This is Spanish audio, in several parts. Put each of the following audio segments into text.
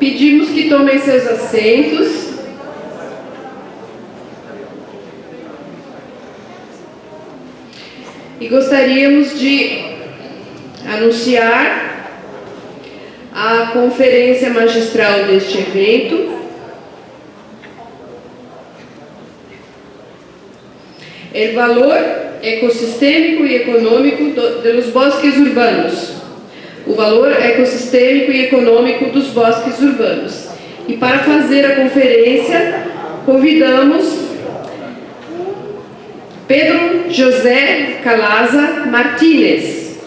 Pedimos que tomem seus assentos. E gostaríamos de anunciar a conferência magistral deste evento. El valor ecosistêmico e econômico dos bosques urbanos. O valor ecossistêmico e econômico dos bosques urbanos. E para fazer a conferência, convidamos Pedro José Calaza Martínez.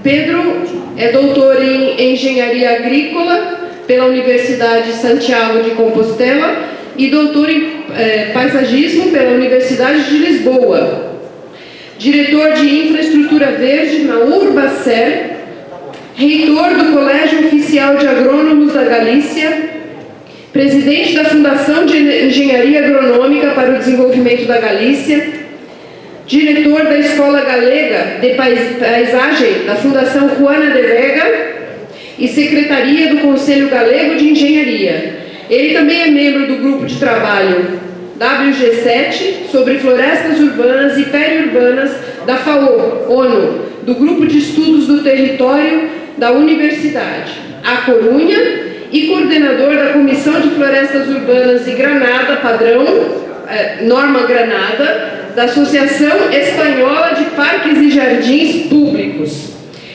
Pedro é doutor em Engenharia Agrícola pela Universidade Santiago de Compostela e doutor em Paisagismo pela Universidade de Lisboa. Diretor de Infraestrutura Verde na Urbacer, reitor do Colégio Oficial de Agrônomos da Galícia, presidente da Fundação de Engenharia Agronômica para o Desenvolvimento da Galícia, diretor da Escola Galega de Paisagem da Fundação Juana de Vega e secretaria do Conselho Galego de Engenharia. Ele também é membro do grupo de trabalho WG7 sobre florestas urbanas e periurbanas da FAO, ONU, do grupo de estudos do território da Universidade A Corunha e coordenador da Comissão de Florestas Urbanas e Granada, padrão, Norma Granada, da Associação Espanhola de Parques e Jardins Públicos.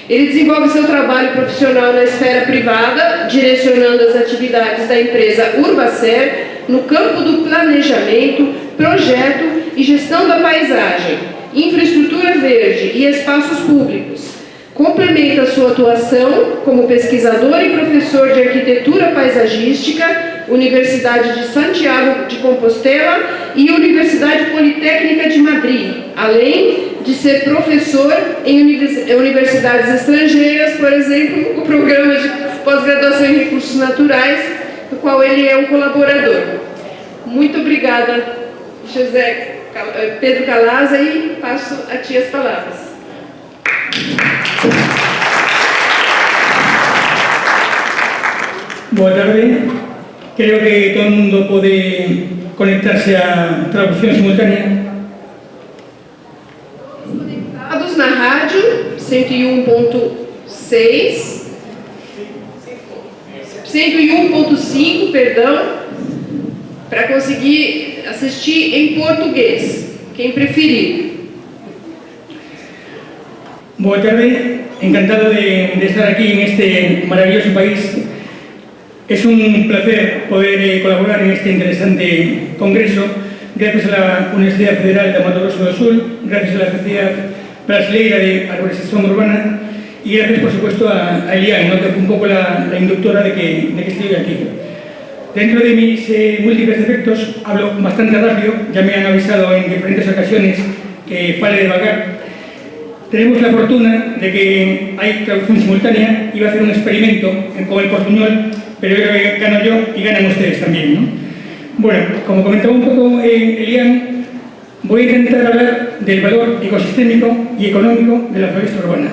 Ele desenvolve seu trabalho profissional na esfera privada, direcionando as atividades da empresa Urbacer no campo do planejamento, projeto e gestão da paisagem, infraestrutura verde e espaços públicos. Complementa sua atuação como pesquisador e professor de arquitetura paisagística, Universidade de Santiago de Compostela e Universidade Politécnica de Madrid, além de ser professor em universidades estrangeiras, por exemplo, o programa de pós-graduação em recursos naturais, do qual ele é um colaborador. Muito obrigada, Pedro Calaza, e passo a ti as palavras. Boa tarde. Creo que todo el mundo puede conectarse a traducción simultánea. Conectados na rádio 101.6, 101.5, perdão, para conseguir assistir em português, quem preferir. Boa tarde, encantado de estar aquí en este maravilloso país. Es un placer poder colaborar en este interesante congreso, gracias a la Universidad Federal de Mato Grosso do Sul, gracias a la Sociedad Brasileira de Arborización Urbana y gracias, por supuesto, a Elian, ¿no?, que fue un poco la inductora de que estoy aquí. Dentro de mis múltiples defectos, hablo bastante rápido, ya me han avisado en diferentes ocasiones que fale devagar. Tenemos la fortuna de que hay traducción simultánea. Iba a hacer un experimento con el portuñol, pero creo que gano yo y ganan ustedes también, ¿no? Bueno, como comentaba un poco Elian, voy a intentar hablar del valor ecosistémico y económico de la floresta urbana.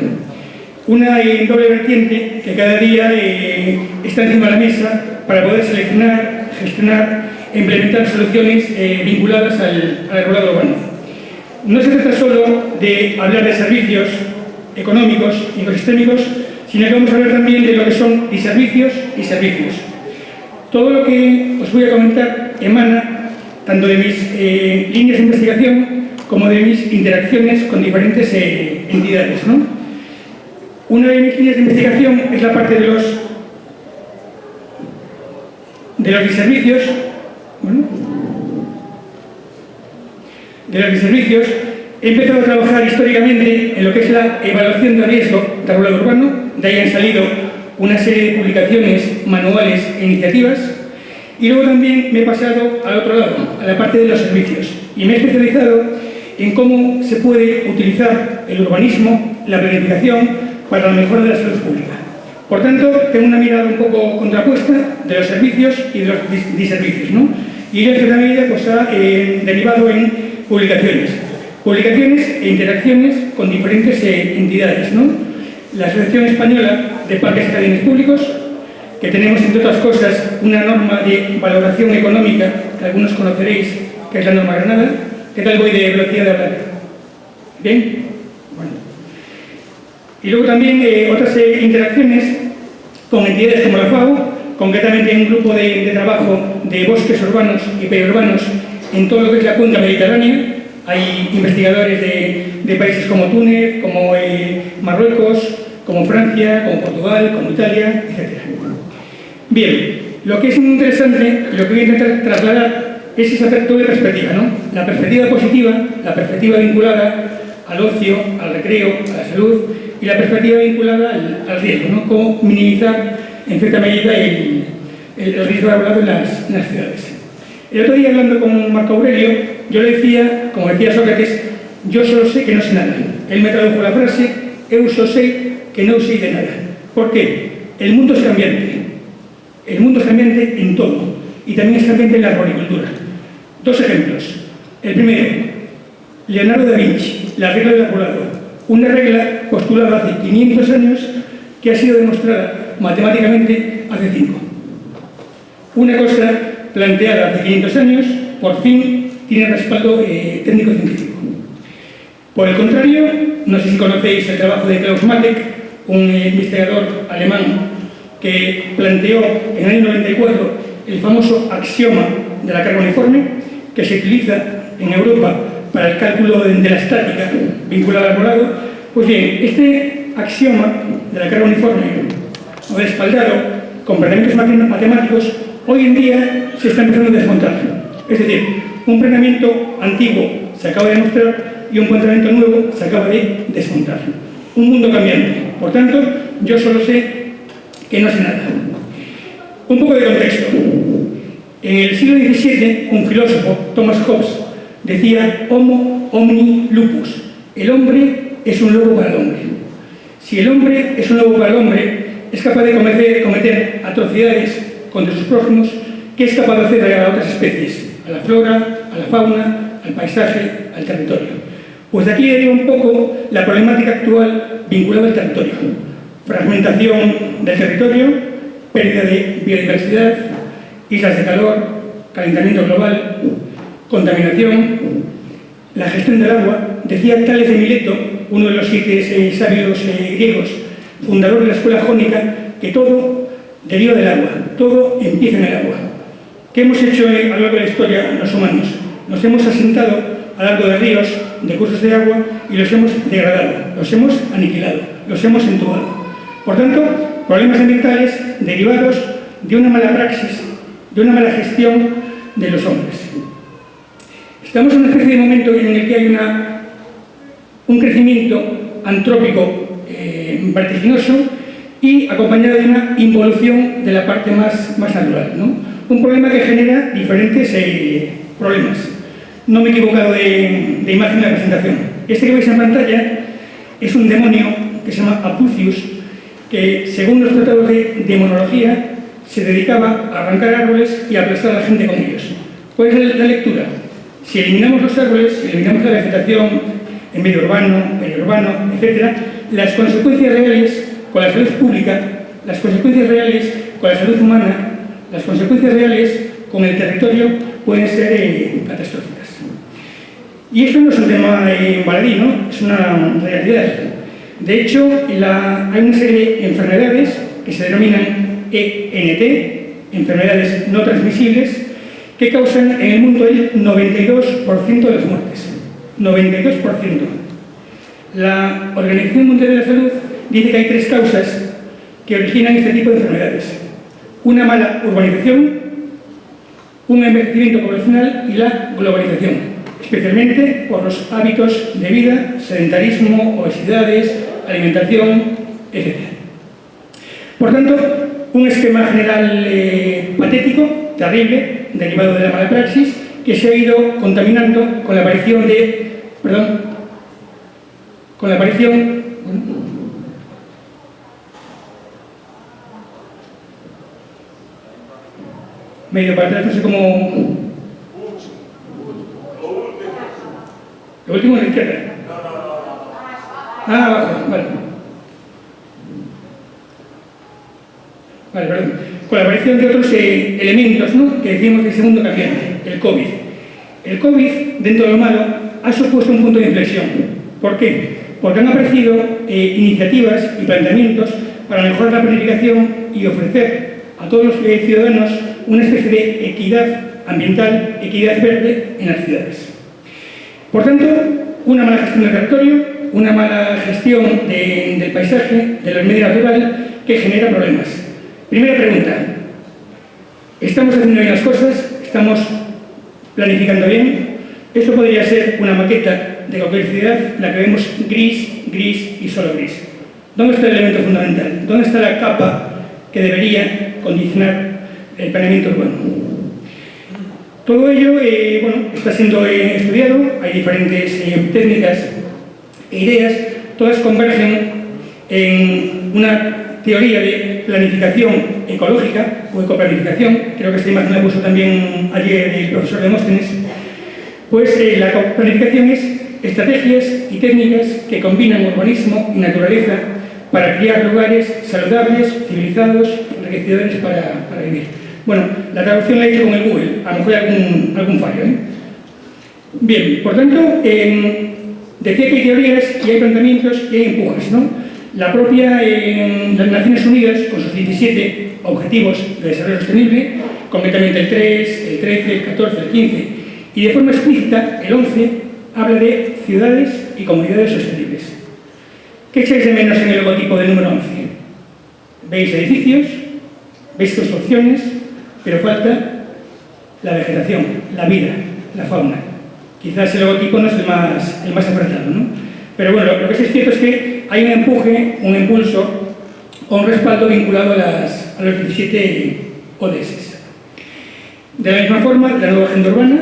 Una doble vertiente que cada día está encima de la mesa para poder seleccionar, gestionar e implementar soluciones vinculadas al arbolado urbano. No se trata solo de hablar de servicios económicos y ecosistémicos, sino que vamos a hablar también de lo que son diservicios y servicios. Todo lo que os voy a comentar emana tanto de mis líneas de investigación como de mis interacciones con diferentes entidades, ¿no? Una de mis líneas de investigación es la parte de los diservicios. He empezado a trabajar históricamente en lo que es la evaluación de riesgo de arbolado urbano. De ahí han salido una serie de publicaciones, manuales e iniciativas. Y luego también me he pasado al otro lado, a la parte de los servicios. Y me he especializado en cómo se puede utilizar el urbanismo, la planificación, para la mejora de la salud pública. Por tanto, tengo una mirada un poco contrapuesta de los servicios y de los diservicios, ¿no? Y ello en cierta medida pues, ha derivado en publicaciones. Publicaciones e interacciones con diferentes entidades, ¿no? La Asociación Española de Parques y Jardines Públicos, que tenemos, entre otras cosas, una norma de valoración económica, que algunos conoceréis, que es la norma Granada. ¿Qué tal voy de velocidad de hablar? ¿Bien? Bueno. Y luego también otras interacciones con entidades como la FAO, concretamente un grupo de trabajo de bosques urbanos y periurbanos en todo lo que es la cuenca mediterránea. Hay investigadores de países como Túnez, como Marruecos, como Francia, como Portugal, como Italia, etc. Bien, lo que es muy interesante, lo que voy a intentar trasladar es esa doble perspectiva, ¿no? La perspectiva positiva, la perspectiva vinculada al ocio, al recreo, a la salud, y la perspectiva vinculada al riesgo, ¿no? Cómo minimizar, en cierta medida, el riesgo hablado en las ciudades. El otro día, hablando con Marco Aurelio, yo le decía, como decía Sócrates, yo solo sé que no sé nada. Él me tradujo la frase, eu só sei que no sé de nada. ¿Por qué? El mundo es cambiante. El mundo es cambiante en todo. Y también es cambiante en la arboricultura. Dos ejemplos. El primero, Leonardo da Vinci, la regla del arbolado. Una regla postulada hace 500 años que ha sido demostrada matemáticamente hace 5. Una cosa planteada hace 500 años, por fin tiene respaldo técnico-científico. Por el contrario, no sé si conocéis el trabajo de Klaus Matek, un investigador alemán que planteó en el año 94 el famoso axioma de la carga uniforme, que se utiliza en Europa para el cálculo de la estática vinculada al arbolado. Pues bien, este axioma de la carga uniforme, respaldado con planteamientos matemáticos, hoy en día se está empezando a desmontar. Es decir, un planeamiento antiguo se acaba de demostrar y un planteamiento nuevo se acaba de desmontar. Un mundo cambiante. Por tanto, yo solo sé que no sé nada. Un poco de contexto. En el siglo XVII, un filósofo, Thomas Hobbes, decía Homo homini lupus. El hombre es un lobo para el hombre. Si el hombre es un lobo para el hombre, es capaz de cometer atrocidades contra sus prójimos, ¿qué es capaz de hacer a otras especies? A la flora, a la fauna, al paisaje, al territorio. Pues de aquí deriva un poco la problemática actual vinculada al territorio. Fragmentación del territorio, pérdida de biodiversidad, islas de calor, calentamiento global, contaminación, la gestión del agua. Decía Tales de Mileto, uno de los 7 sabios griegos, fundador de la escuela jónica, que todo deriva del agua, todo empieza en el agua. ¿Qué hemos hecho a lo largo de la historia los humanos? Nos hemos asentado a lo largo de ríos, de cursos de agua, y los hemos degradado, los hemos aniquilado, los hemos entubado. Por tanto, problemas ambientales derivados de una mala praxis, de una mala gestión de los hombres. Estamos en una especie de momento en el que hay un crecimiento antrópico vertiginoso y acompañado de una involución de la parte más natural, ¿no? Un problema que genera diferentes problemas. No me he equivocado de imagen en la presentación. Este que veis en pantalla es un demonio que se llama Apucius, que según los tratados de demonología se dedicaba a arrancar árboles y a aplastar a la gente con ellos. ¿Cuál es la lectura? Si eliminamos los árboles, si eliminamos la vegetación en medio urbano, periurbano, etc., las consecuencias reales con la salud pública, las consecuencias reales con la salud humana, las consecuencias reales con el territorio pueden ser catastróficas. Y esto no es un tema baladí, ¿no? Es una realidad. De hecho, hay una serie de enfermedades que se denominan ENT, enfermedades no transmisibles, que causan en el mundo el 92% de las muertes. 92%. La Organización Mundial de la Salud dice que hay 3 causas que originan este tipo de enfermedades. Una mala urbanización, un envejecimiento poblacional y la globalización, especialmente por los hábitos de vida, sedentarismo, obesidades, alimentación, etc. Por tanto, un esquema general patético, terrible, derivado de la mala praxis, que se ha ido contaminando con la aparición medio para atrás, no sé cómo... Lo último a la izquierda. Ah, abajo, vale. Vale, perdón. Con la aparición de otros elementos, ¿no?, que decimos del segundo cambiante, el COVID. El COVID, dentro de lo malo, ha supuesto un punto de inflexión. ¿Por qué? Porque han aparecido iniciativas y planteamientos para mejorar la planificación y ofrecer a todos los ciudadanos una especie de equidad ambiental, equidad verde en las ciudades. Por tanto, una mala gestión del territorio, una mala gestión del paisaje, del medio natural, que genera problemas. Primera pregunta, ¿estamos haciendo bien las cosas? ¿Estamos planificando bien? Esto podría ser una maqueta de cualquier ciudad, la que vemos gris, gris y solo gris. ¿Dónde está el elemento fundamental? ¿Dónde está la capa que debería condicionar el planeamiento urbano? Todo ello está siendo estudiado, hay diferentes técnicas e ideas, todas convergen en una teoría de planificación ecológica o ecoplanificación, creo que esta imagen la puso también ayer el profesor Demóstenes. Pues la planificación es estrategias y técnicas que combinan urbanismo y naturaleza para crear lugares saludables, civilizados, enriquecedores para vivir. Bueno, la traducción la he hecho con el Google, a lo mejor hay algún fallo, ¿eh? Bien, por tanto, decía que hay teorías y hay planteamientos y hay empujes, ¿no? La propia las Naciones Unidas, con sus 17 Objetivos de Desarrollo Sostenible, concretamente el 3, el 13, el 14, el 15, y de forma explícita, el 11, habla de ciudades y comunidades sostenibles. ¿Qué echáis de menos en el logotipo del número 11? ¿Veis edificios? ¿Veis construcciones? Pero falta la vegetación, la vida, la fauna. Quizás el logotipo no es el más acertado, ¿no? Pero bueno, lo que sí es cierto es que hay un empuje, un impulso o un respaldo vinculado a los 17 ODS. De la misma forma, la nueva agenda urbana,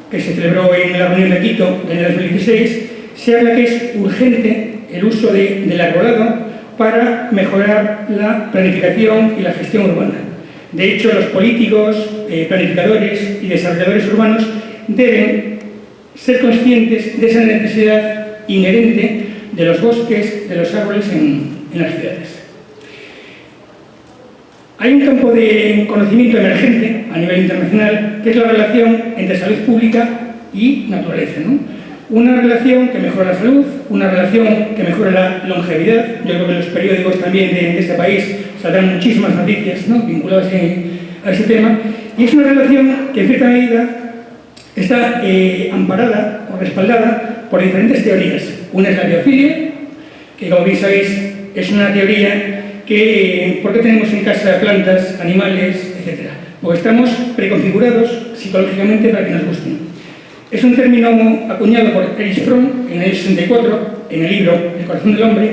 que se celebró en la reunión de Quito en el 2016, se habla que es urgente el uso del arbolado para mejorar la planificación y la gestión urbana. De hecho, los políticos, planificadores y desarrolladores urbanos deben ser conscientes de esa necesidad inherente de los bosques, de los árboles en las ciudades. Hay un campo de conocimiento emergente a nivel internacional, que es la relación entre salud pública y naturaleza, ¿no? Una relación que mejora la salud, una relación que mejora la longevidad. Yo creo que en los periódicos también de este país saldrán muchísimas noticias, ¿no?, vinculadas a ese tema. Y es una relación que en cierta medida está amparada o respaldada por diferentes teorías. Una es la biofilia, que como bien sabéis es una teoría que, ¿por qué tenemos en casa plantas, animales, etcétera? Porque estamos preconfigurados psicológicamente para que nos gusten. Es un término acuñado por Erich Fromm en el 64, en el libro El corazón del hombre,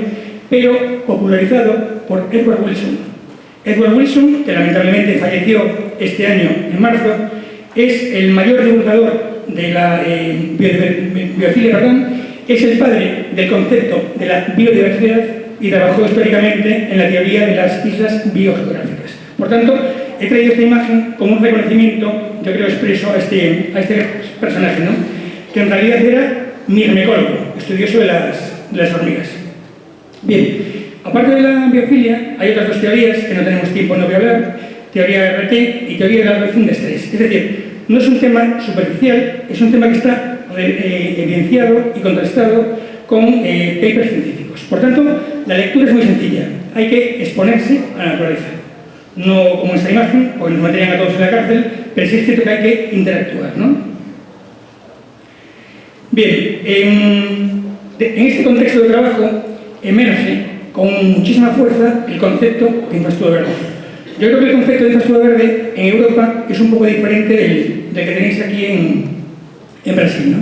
pero popularizado por Edward Wilson. Edward Wilson, que lamentablemente falleció este año en marzo, es el mayor divulgador de la biofilia, es el padre del concepto de la biodiversidad y trabajó históricamente en la teoría de las islas biogeográficas. Por tanto, he traído esta imagen como un reconocimiento, yo creo, expreso a este personaje, ¿no?, que en realidad era mirmecólogo, estudioso de las hormigas. Bien, aparte de la biofilia, hay otras dos teorías que no tenemos tiempo, no voy a hablar: teoría RT y teoría de la reducción de estrés. Es decir, no es un tema superficial, es un tema que está evidenciado y contrastado con papers científicos. Por tanto, la lectura es muy sencilla. Hay que exponerse a la naturaleza. No como esta imagen, porque nos meterían a todos en la cárcel, pero sí es cierto que hay que interactuar, ¿no? Bien, en este contexto de trabajo emerge con muchísima fuerza el concepto de infraestructura verde. Yo creo que el concepto de infraestructura verde en Europa es un poco diferente del que tenéis aquí en Brasil, ¿no?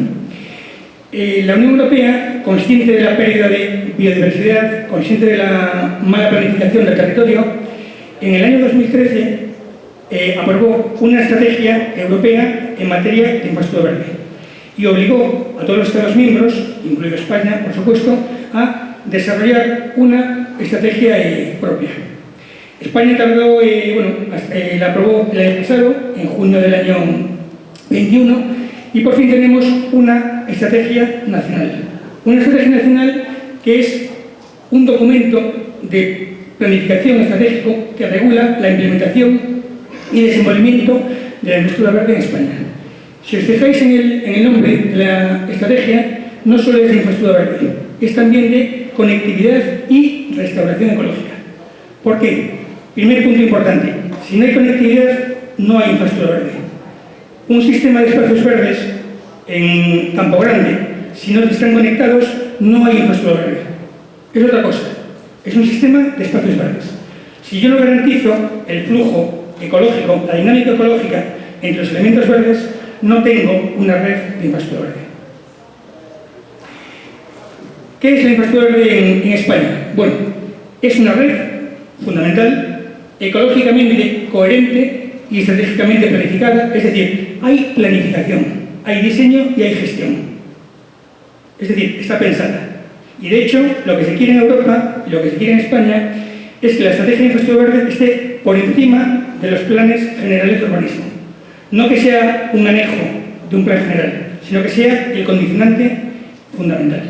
La Unión Europea, consciente de la pérdida de biodiversidad, consciente de la mala planificación del territorio, en el año 2013 aprobó una estrategia europea en materia de infraestructura verde y obligó a todos los Estados miembros, incluido España, por supuesto, a desarrollar una estrategia propia. España tardó, la aprobó el año pasado, en junio del año 21, Y por fin tenemos una estrategia nacional. Una estrategia nacional que es un documento de planificación estratégico que regula la implementación y desenvolvimiento de la infraestructura verde en España. Si os fijáis en el nombre de la estrategia, no solo es de infraestructura verde, es también de conectividad y restauración ecológica. ¿Por qué? Primer punto importante, si no hay conectividad, no hay infraestructura verde. Un sistema de espacios verdes en Campo Grande, si no están conectados, no hay infraestructura verde. Es otra cosa, es un sistema de espacios verdes. Si yo no garantizo el flujo ecológico, la dinámica ecológica entre los elementos verdes, no tengo una red de infraestructura verde. ¿Qué es la infraestructura verde en España? Bueno, es una red fundamental, ecológicamente coherente y estratégicamente planificada, es decir, hay planificación, hay diseño y hay gestión. Es decir, está pensada. Y de hecho, lo que se quiere en Europa y lo que se quiere en España es que la estrategia de infraestructura verde esté por encima de los planes generales de urbanismo. No que sea un anejo de un plan general, sino que sea el condicionante fundamental.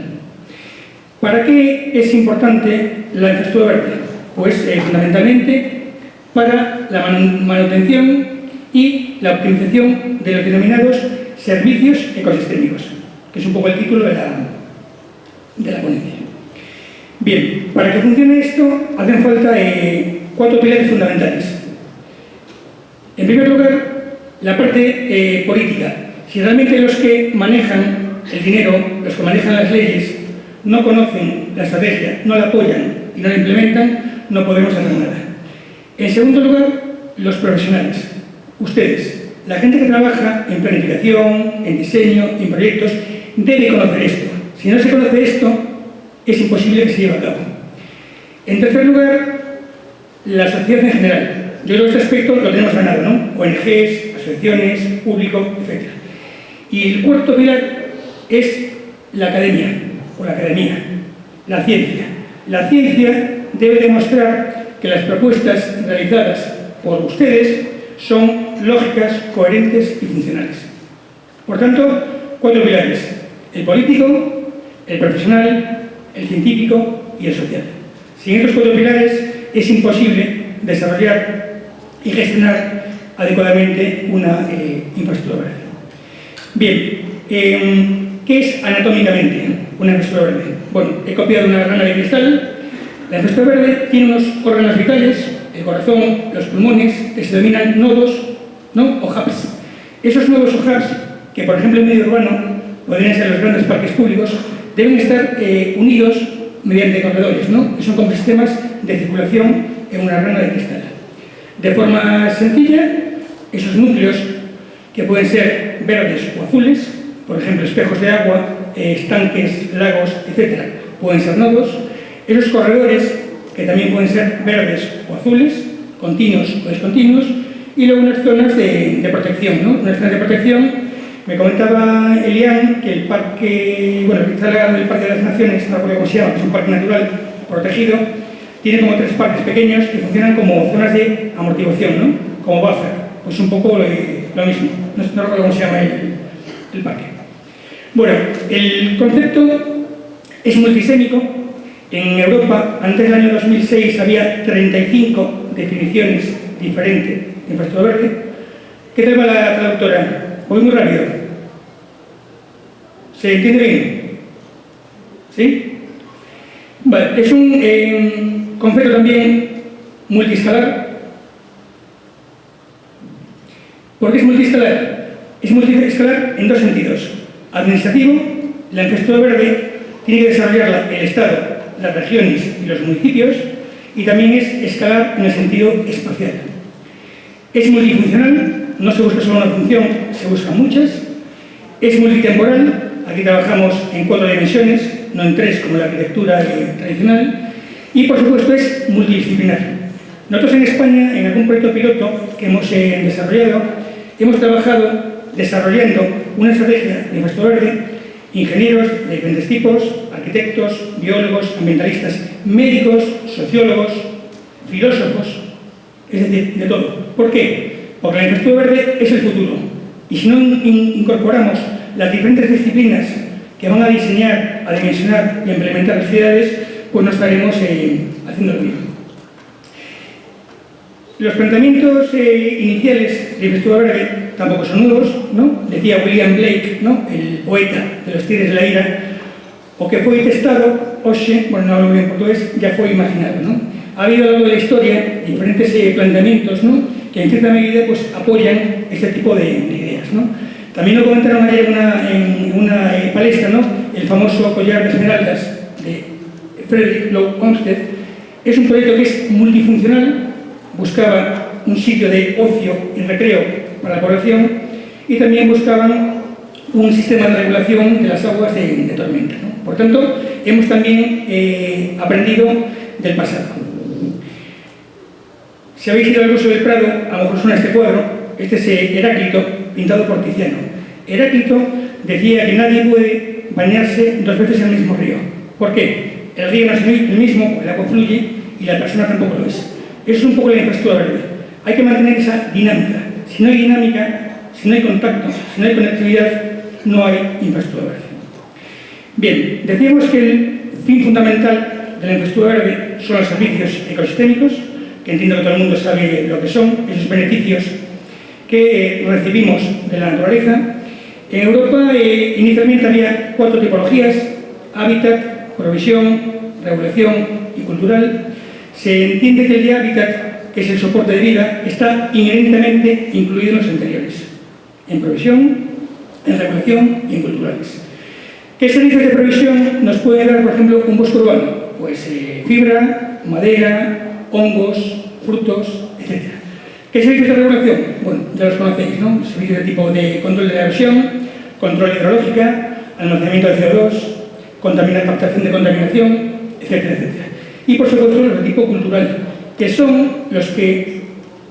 ¿Para qué es importante la infraestructura verde? Pues fundamentalmente para la manutención y la optimización de los denominados servicios ecosistémicos, que es un poco el título de la ponencia. Bien, para que funcione esto hacen falta 4 pilares fundamentales. En primer lugar, la parte política. Si realmente los que manejan el dinero, los que manejan las leyes, no conocen la estrategia, no la apoyan y no la implementan, no podemos hacer nada. En segundo lugar, los profesionales. Ustedes, la gente que trabaja en planificación, en diseño, en proyectos, debe conocer esto. Si no se conoce esto, es imposible que se lleve a cabo. En tercer lugar, la sociedad en general. Yo creo que este aspecto lo tenemos ganado, ¿no? ONGs, asociaciones, público, etc. Y el cuarto pilar es la academia, o la academia, la ciencia. La ciencia debe demostrar que las propuestas realizadas por ustedes son lógicas, coherentes y funcionales. Por tanto, 4 pilares: el político, el profesional, el científico y el social. Sin estos 4 pilares es imposible desarrollar y gestionar adecuadamente una infraestructura verde. Bien, ¿qué es anatómicamente una infraestructura verde? Bueno, he copiado una rana de cristal. La infraestructura verde tiene unos órganos vitales, el corazón, los pulmones, que se denominan nodos, ¿no? O hubs. Esos nodos o hubs, que por ejemplo en medio urbano podrían ser los grandes parques públicos, deben estar unidos mediante corredores, ¿no? Que son como sistemas de circulación en una rana de cristal. De forma sencilla, esos núcleos, que pueden ser verdes o azules, por ejemplo espejos de agua, estanques, lagos, etc., pueden ser nodos. Esos corredores, que también pueden ser verdes o azules, continuos o discontinuos, y luego unas zonas de protección, ¿no? Unas zonas de protección. Me comentaba Elian que el parque, bueno, que está al del Parque de las Naciones, no recuerdo cómo se llama, que es un parque natural protegido, tiene como 3 parques pequeños que funcionan como zonas de amortiguación, ¿no? Como buffer, pues un poco lo mismo, no recuerdo cómo se llama el parque. Bueno, el concepto es multisémico. En Europa, antes del año 2006, había 35 definiciones diferentes de infraestructura verde. ¿Qué tal va la traductora? Voy muy rápido. ¿Se entiende bien? ¿Sí? Vale, es un concepto también multiescalar. ¿Por qué es multiescalar? Es multiescalar en 2 sentidos. Administrativo, la infraestructura verde tiene que desarrollarla el Estado, las regiones y los municipios, y también es escalar en el sentido espacial. Es multifuncional, no se busca solo una función, se buscan muchas. Es multitemporal, aquí trabajamos en 4 dimensiones, no en 3 como la arquitectura tradicional. Y por supuesto es multidisciplinar. Nosotros en España, en algún proyecto piloto que hemos desarrollado, hemos trabajado desarrollando una estrategia de infraestructura verde, ingenieros de diferentes tipos, arquitectos, biólogos, ambientalistas, médicos, sociólogos, filósofos, es decir, de todo. ¿Por qué? Porque la infraestructura verde es el futuro. Y si no incorporamos las diferentes disciplinas que van a diseñar, a dimensionar y a implementar las ciudades, pues no estaremos haciendo lo mismo. Los planteamientos iniciales de Infraestructura Verde tampoco son nuevos, ¿no? Decía William Blake, ¿no?, el poeta de los Tigres de la Ira, o que fue testado, hoxe, bueno, no hablo bien portugués, ya fue imaginado, ¿no? Ha habido a lo largo de la historia diferentes planteamientos, ¿no?, que en cierta medida pues, apoyan este tipo de ideas, ¿no? También lo comentaron ayer en una palestra, ¿no?, el famoso collar de esmeraldas de Frederick Law Olmsted. Es un proyecto que es multifuncional, buscaba un sitio de ocio y recreo para la población y también buscaban un sistema de regulación de las aguas de tormenta, ¿no? Por tanto, hemos también aprendido del pasado. Si habéis ido al Museo del Prado, a lo mejor suena este cuadro. Este es Heráclito, pintado por Tiziano. Heráclito decía que nadie puede bañarse dos veces en el mismo río. ¿Por qué? El río no es el mismo, el agua fluye y la persona tampoco lo es. Eso es un poco la infraestructura verde. Hay que mantener esa dinámica. Si no hay dinámica, si no hay contacto, si no hay conectividad, no hay infraestructura verde. Bien, decíamos que el fin fundamental de la infraestructura verde son los servicios ecosistémicos, que entiendo que todo el mundo sabe lo que son, esos beneficios que recibimos de la naturaleza. En Europa inicialmente había 4 tipologías: hábitat, provisión, regulación y cultural. Se entiende que el de hábitat, que es el soporte de vida, está inherentemente incluido en los anteriores, en provisión, en regulación y en culturales. ¿Qué servicios de provisión nos puede dar, por ejemplo, un bosque urbano? Pues fibra, madera, hongos, frutos, etc. ¿Qué servicios de regulación? Bueno, ya los conocéis, ¿no? Servicios de tipo de control de la erosión, control hidrológica, almacenamiento de CO2, captación de contaminación, etcétera, etcétera. Y, por supuesto, los de tipo cultural, que son los que,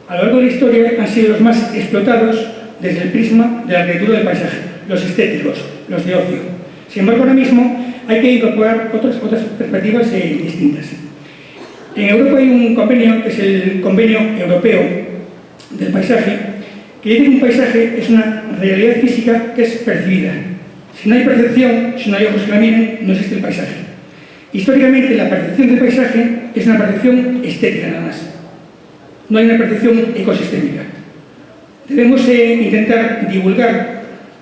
a lo largo de la historia, han sido los más explotados desde el prisma de la arquitectura del paisaje, los estéticos, los de ocio. Sin embargo, ahora mismo hay que incorporar otras perspectivas distintas. En Europa hay un convenio, que es el Convenio Europeo del Paisaje, que dice que un paisaje es una realidad física que es percibida. Si no hay percepción, si no hay ojos que la miren, no existe el paisaje. Históricamente, la percepción del paisaje es una percepción estética nada más. No hay una percepción ecosistémica. Debemos intentar divulgar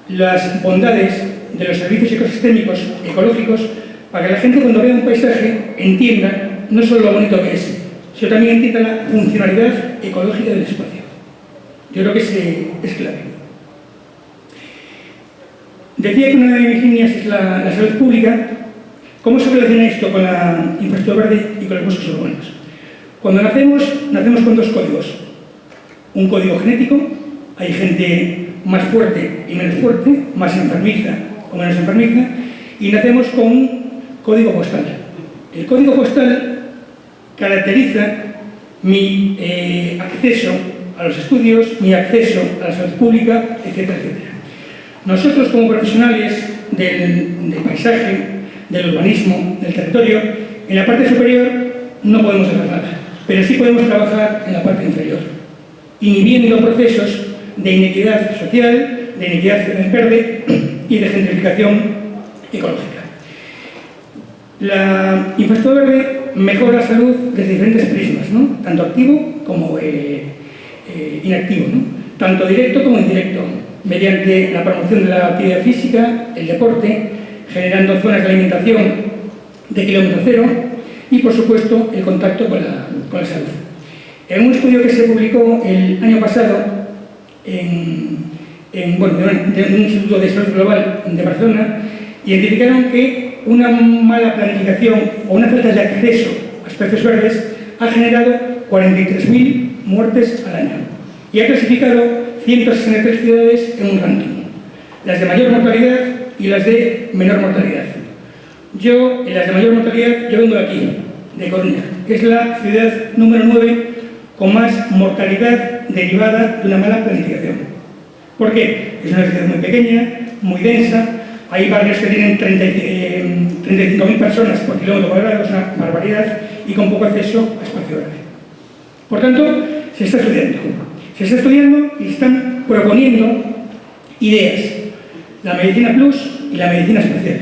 las bondades de los servicios ecosistémicos ecológicos para que la gente, cuando vea un paisaje, entienda no solo lo bonito que es, sino también entienda la funcionalidad ecológica del espacio. Yo creo que es clave. Decía que una de mis líneas es la salud pública. ¿Cómo se relaciona esto con la infraestructura verde y con los bosques urbanos? Cuando nacemos con 2 códigos. Un código genético, hay gente más fuerte y menos fuerte, más enfermiza o menos enfermiza, y nacemos con un código postal. El código postal caracteriza mi acceso a los estudios, mi acceso a la salud pública, etcétera, etcétera. Nosotros, como profesionales del paisaje, del urbanismo, del territorio, en la parte superior no podemos hacer nada, pero sí podemos trabajar en la parte inferior, inhibiendo procesos de inequidad social, de inequidad verde y de gentrificación ecológica. La infraestructura verde mejora la salud desde diferentes prismas, ¿no? Tanto activo como inactivo, ¿no? Tanto directo como indirecto, mediante la promoción de la actividad física, el deporte, generando zonas de alimentación de kilómetro cero y, por supuesto, el contacto con la salud. En un estudio que se publicó el año pasado de un instituto de salud global de Barcelona, identificaron que una mala planificación o una falta de acceso a espacios verdes ha generado 43.000 muertes al año y ha clasificado 163 ciudades en un ranking, las de mayor mortalidad y las de menor mortalidad. Yo, en las de mayor mortalidad, yo vengo de aquí, de Coruña, que es la ciudad número 9 con más mortalidad derivada de una mala planificación. ¿Por qué? Es una ciudad muy pequeña, muy densa, hay barrios que tienen 35.000 personas por kilómetro cuadrado, es una barbaridad, y con poco acceso a espacio verde. Por tanto, se está estudiando y se están proponiendo ideas. la medicina plus y la medicina espacial.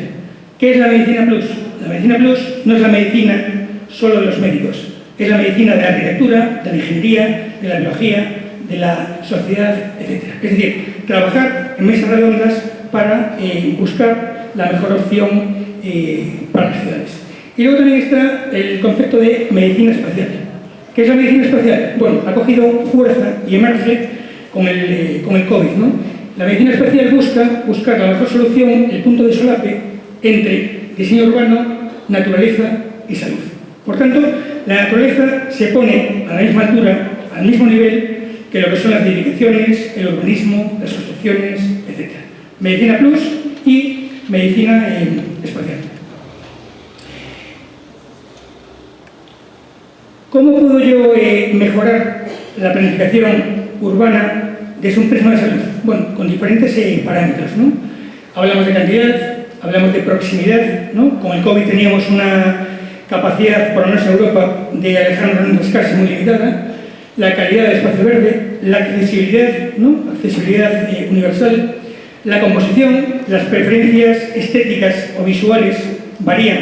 ¿Qué es la medicina plus? La medicina plus no es la medicina solo de los médicos, es la medicina de la arquitectura, de la ingeniería, de la biología, de la sociedad, etc. Es decir, trabajar en mesas redondas para buscar la mejor opción para las ciudades. Y luego también está el concepto de medicina espacial. ¿Qué es la medicina espacial? Bueno, ha cogido fuerza y emerge con el COVID, ¿no? La medicina espacial busca buscar la mejor solución, el punto de solape entre diseño urbano, naturaleza y salud. Por tanto, la naturaleza se pone a la misma altura, al mismo nivel que lo que son las edificaciones, el urbanismo, las construcciones, etc. Medicina plus y medicina espacial. ¿Cómo puedo yo mejorar la planificación urbana desde un prisma de salud? Bueno, con diferentes parámetros, ¿no? Hablamos de cantidad, hablamos de proximidad, ¿no? Con el COVID teníamos una capacidad, por lo menos en Europa, de alejarnos en casi muy limitada, la calidad del espacio verde, la accesibilidad, ¿no? Accesibilidad universal, la composición, las preferencias estéticas o visuales varían,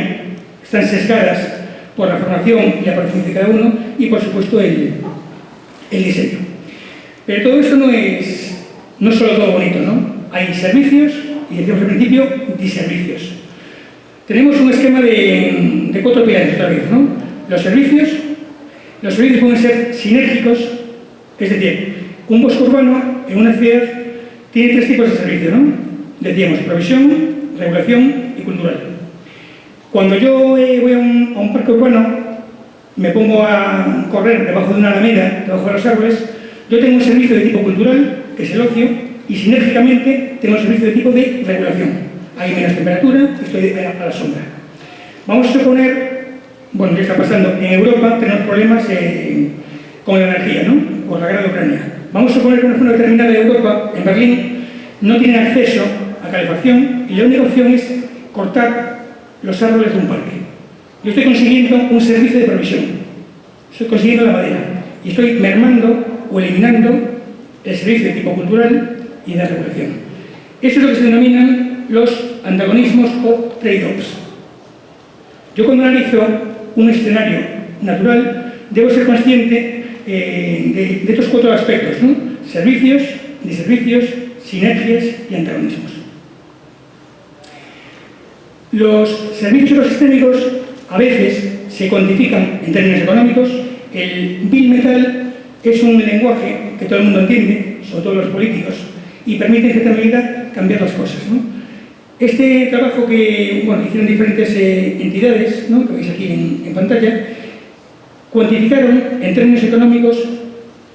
están sesgadas por la formación y la preferencia de cada uno y, por supuesto, el diseño. Pero todo eso no es solo todo bonito, ¿no? Hay servicios y, decíamos al principio, diservicios. Tenemos un esquema de 4 pilares otra vez, ¿no? Los servicios pueden ser sinérgicos, es decir, un bosque urbano en una ciudad tiene 3 tipos de servicios, ¿no? Decíamos, provisión, regulación y cultural. Cuando yo voy a un parque urbano, me pongo a correr debajo de una alameda, debajo de los árboles, yo tengo un servicio de tipo cultural, que es el ocio, y sinérgicamente tengo un servicio de tipo de regulación. Hay menos temperatura, estoy a la sombra. Vamos a suponer, bueno, ya está pasando, en Europa tenemos problemas con la energía, ¿no? Por la guerra de Ucrania. Vamos a suponer que una zona determinada de Europa, en Berlín, no tiene acceso a calefacción y la única opción es cortar los árboles de un parque. Yo estoy consiguiendo un servicio de provisión, estoy consiguiendo la madera y estoy mermando o eliminando el servicio de tipo cultural y de regulación. Eso es lo que se denominan los antagonismos o trade-offs. Yo cuando analizo un escenario natural debo ser consciente de estos 4 aspectos, ¿no? Servicios, diservicios, sinergias y antagonismos. Los servicios ecosistémicos a veces se cuantifican en términos económicos. El Bill Metal es un lenguaje que todo el mundo entiende, sobre todo los políticos, y permite en cierta medida cambiar las cosas, ¿no? Este trabajo que hicieron diferentes entidades, ¿no? Que veis aquí en pantalla, cuantificaron en términos económicos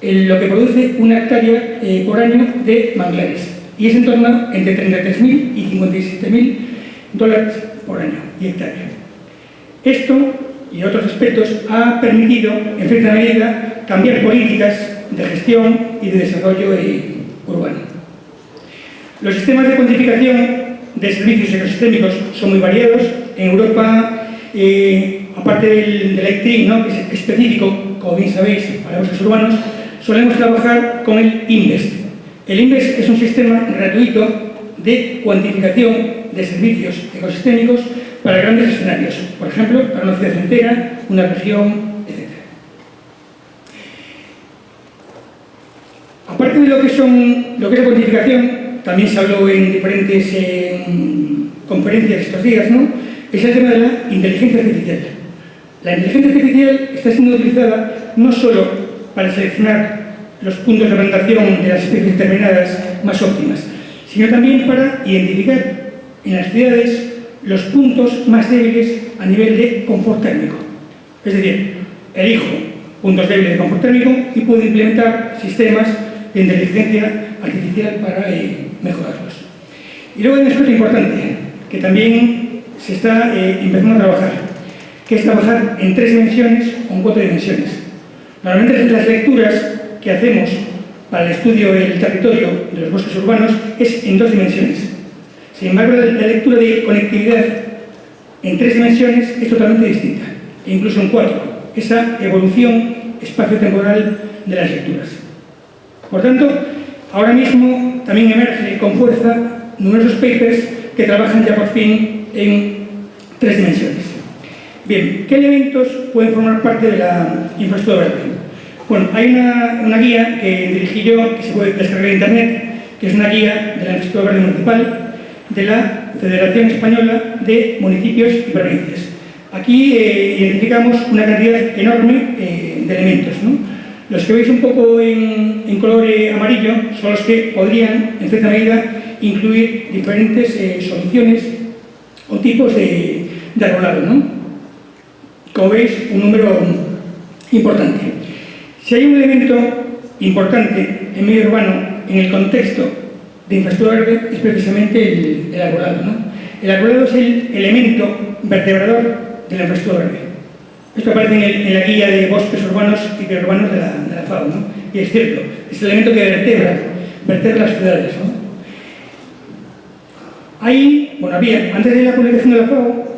lo que produce una hectárea por año de manglares, y es en torno entre 33.000 y 57.000 dólares por año y hectárea. Esto y otros aspectos ha permitido, en cierta medida, cambiar políticas de gestión y de desarrollo urbano. Los sistemas de cuantificación de servicios ecosistémicos son muy variados. En Europa, aparte del EICTRIN, ¿no? Que es específico, como bien sabéis, para bosques urbanos, solemos trabajar con el INVEST. El INVEST es un sistema gratuito de cuantificación de servicios ecosistémicos para grandes escenarios, por ejemplo, para una ciudad entera, una región, etc. Aparte de lo que es la cuantificación, también se habló en diferentes conferencias estos días, ¿no? Es el tema de la inteligencia artificial. La inteligencia artificial está siendo utilizada no solo para seleccionar los puntos de plantación de las especies determinadas más óptimas, sino también para identificar en las ciudades los puntos más débiles a nivel de confort térmico. Es decir, elijo puntos débiles de confort térmico y puedo implementar sistemas de inteligencia artificial para mejorarlos. Y luego hay un aspecto importante que también se está empezando a trabajar, que es trabajar en 3 dimensiones o en 4 dimensiones. Normalmente las lecturas que hacemos para el estudio del territorio de los bosques urbanos es en 2 dimensiones. Sin embargo, la lectura de conectividad en 3 dimensiones es totalmente distinta, e incluso en 4, esa evolución espacio-temporal de las lecturas. Por tanto, ahora mismo también emerge con fuerza numerosos papers que trabajan ya por fin en 3 dimensiones. Bien, ¿qué elementos pueden formar parte de la infraestructura verde? Bueno, hay una guía que dirigí yo, que se puede descargar en internet, que es una guía de la infraestructura verde municipal de la Federación Española de Municipios y Provincias. Aquí identificamos una cantidad enorme de elementos, ¿no? Los que veis un poco en color amarillo son los que podrían, en cierta medida, incluir diferentes soluciones o tipos de arbolado, ¿no? Como veis, un número importante. Si hay un elemento importante en medio urbano en el contexto de infraestructura verde, es precisamente el arbolado, ¿no? El arbolado es el elemento vertebrador de la infraestructura verde. Esto aparece en la guía de bosques urbanos y periurbanos de la FAO, ¿no? Y es cierto, es el elemento que vertebra las ciudades, ¿no? Antes de la publicación de la FAO,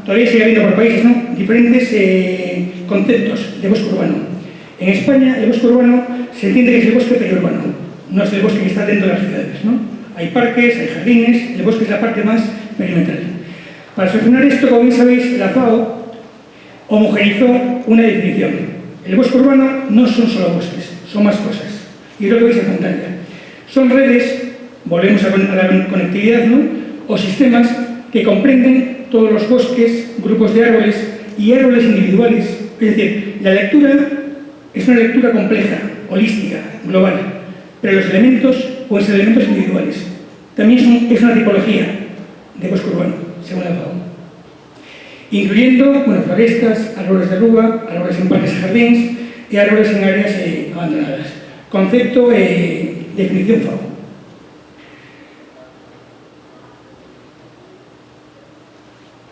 todavía sigue habiendo por países, ¿no?, diferentes conceptos de bosque urbano. En España, el bosque urbano se entiende que es el bosque periurbano, no es el bosque que está dentro de las ciudades, ¿no? Hay parques, hay jardines, el bosque es la parte más perimetral. Para solucionar esto, como bien sabéis, la FAO homogeneizó una definición. El bosque urbano no son solo bosques, son más cosas. Y es lo que veis en pantalla. Son redes, volvemos a la conectividad, ¿no?, o sistemas que comprenden todos los bosques, grupos de árboles y árboles individuales. Es decir, la lectura es una lectura compleja, holística, global, pero los elementos pueden ser elementos individuales. También es una tipología de bosque urbano, según la FAO, incluyendo florestas, árboles de rúa, árboles en parques y jardines y árboles en áreas abandonadas. Concepto, definición FAO.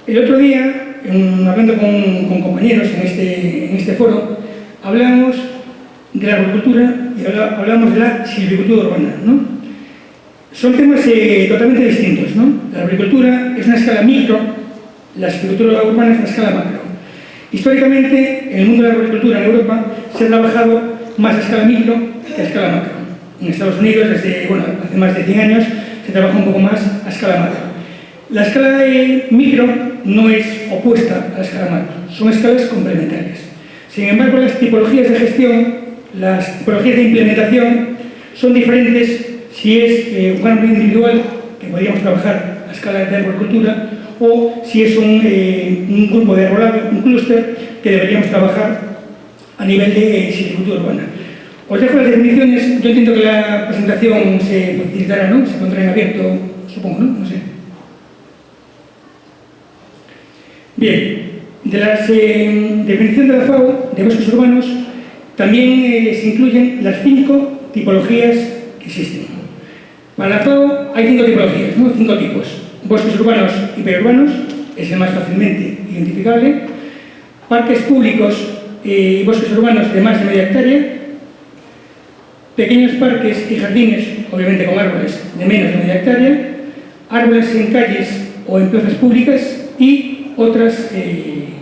El otro día, hablando con compañeros en este foro, hablamos de la agricultura y hablamos de la silvicultura urbana, ¿no? Son temas totalmente distintos, ¿no? La agricultura es una escala micro, la silvicultura urbana es una escala macro. Históricamente, en el mundo de la agricultura en Europa se ha trabajado más a escala micro que a escala macro. En Estados Unidos, hace más de 100 años, se trabaja un poco más a escala macro. La escala micro no es opuesta a la escala macro, son escalas complementarias. Sin embargo, las tipologías de gestión, las tipologías de implementación son diferentes si es un árbol individual, que podríamos trabajar a escala de arboricultura, o si es un grupo de arbolado, un clúster, que deberíamos trabajar a nivel de silvicultura urbana. Os dejo las definiciones. Yo entiendo que la presentación se facilitará, ¿no? Se pondrá en abierto, supongo, ¿no? No sé. Bien, de la definición de la FAO de bosques urbanos también se incluyen las 5 tipologías que existen. Para la FAO hay 5 tipologías, ¿no? 5 tipos. Bosques urbanos y periurbanos, es el más fácilmente identificable. Parques públicos y bosques urbanos de más de media hectárea. Pequeños parques y jardines, obviamente con árboles de menos de media hectárea. Árboles en calles o en plazas públicas y otras